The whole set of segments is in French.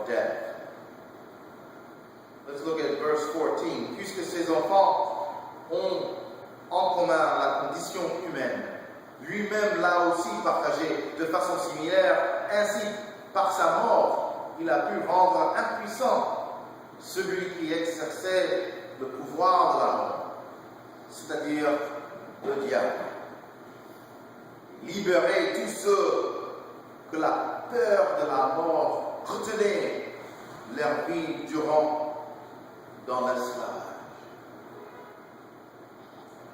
death. Let's look at verse 14. Puisque ces enfants ont en commun la condition humaine, lui-même l'a aussi partagé de façon similaire, ainsi par sa mort, il a pu rendre impuissant celui qui exerçait le pouvoir de la mort, c'est-à-dire le diable. Libérer tous ceux que la peur de la mort retenait leur vie durant dans l'esclavage.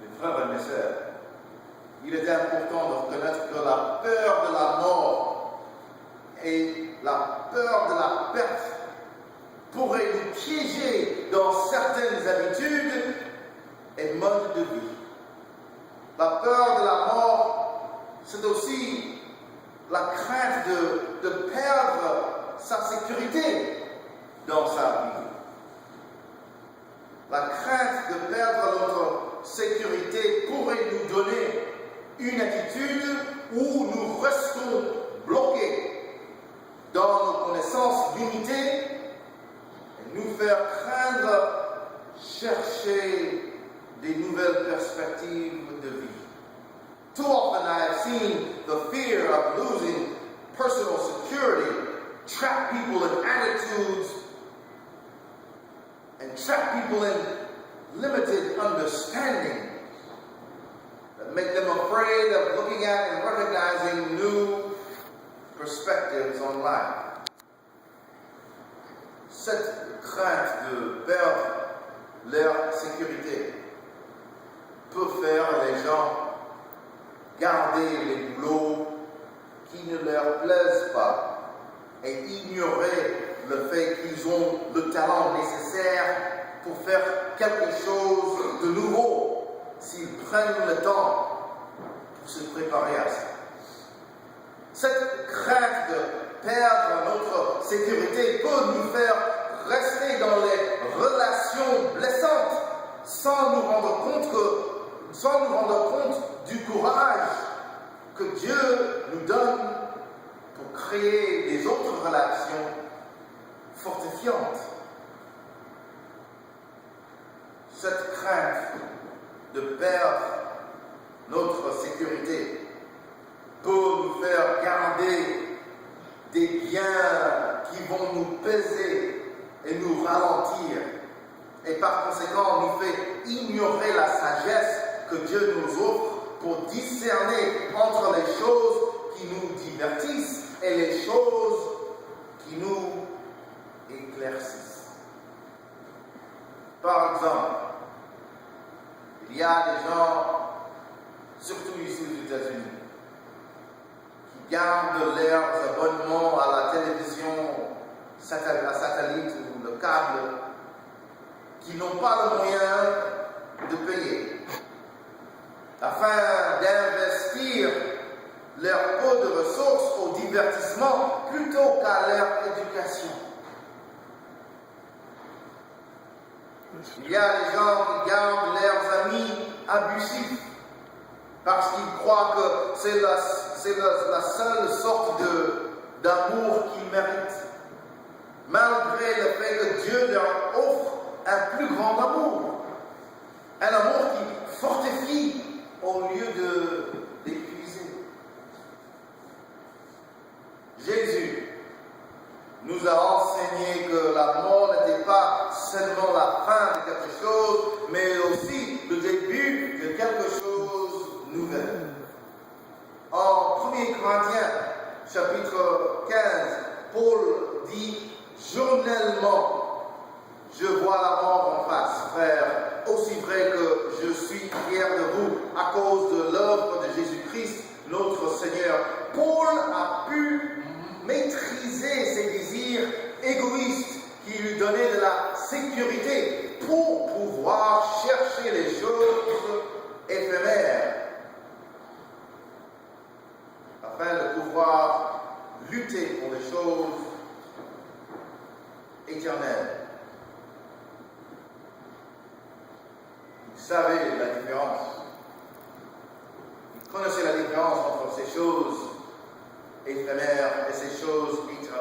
Mes frères et mes sœurs, il est important de reconnaître que la peur de la mort et la peur de la perte pourraient nous piéger dans certaines habitudes et modes de vie. La peur de la mort, c'est aussi la crainte de perdre sa sécurité dans sa vie. La crainte de perdre notre sécurité pourrait nous donner une attitude où nous restons bloqués dans nos connaissances limitées et nous faire craindre chercher des nouvelles perspectives de vie. Too often I have seen the fear of losing personal security trap people in attitudes and trap people in limited understanding that make them afraid of looking at and recognizing new perspectives on life. Cette crainte de perdre leur sécurité peut faire les gens garder les boulots qui ne leur plaisent pas et ignorer le fait qu'ils ont le talent nécessaire pour faire quelque chose de nouveau s'ils prennent le temps pour se préparer à ça. Cette crainte de perdre notre sécurité peut nous faire rester dans les relations blessantes sans nous rendre compte du courage que Dieu nous donne pour créer des autres relations fortifiantes. Cette crainte de perdre notre sécurité peut nous faire garder des biens qui vont nous peser et nous ralentir, et par conséquent nous fait ignorer la sagesse que Dieu nous offre pour discerner entre les choses qui nous divertissent et les choses qui nous éclaircissent. Par exemple, il y a des gens, surtout ici aux États-Unis, qui gardent leurs abonnements à la télévision, à satellite ou le câble, qui n'ont pas le moyen de payer, afin d'investir leur peu de ressources au divertissement plutôt qu'à leur éducation. Il y a des gens qui gardent leurs amis abusifs parce qu'ils croient que c'est la seule sorte d'amour qu'ils méritent, malgré le fait que Dieu leur offre un plus grand amour, un amour qui fortifie au lieu d'épuiser. Jésus nous a enseigné que la mort n'était pas seulement la fin de quelque chose, mais aussi le début de quelque chose de nouvel. En 1 Corinthiens, chapitre 15, Paul dit « Journellement, je vois la mort en face, frère, aussi vrai que je suis fier de vous à cause de l'œuvre de Jésus-Christ, notre Seigneur. » Paul a pu maîtriser ses désirs égoïstes qui lui donnaient de la sécurité pour pouvoir chercher les choses éphémères, afin de pouvoir lutter pour les choses éternelles. Vous savez la différence. Vous connaissez la différence entre ces choses éphémères et ces choses éternelles.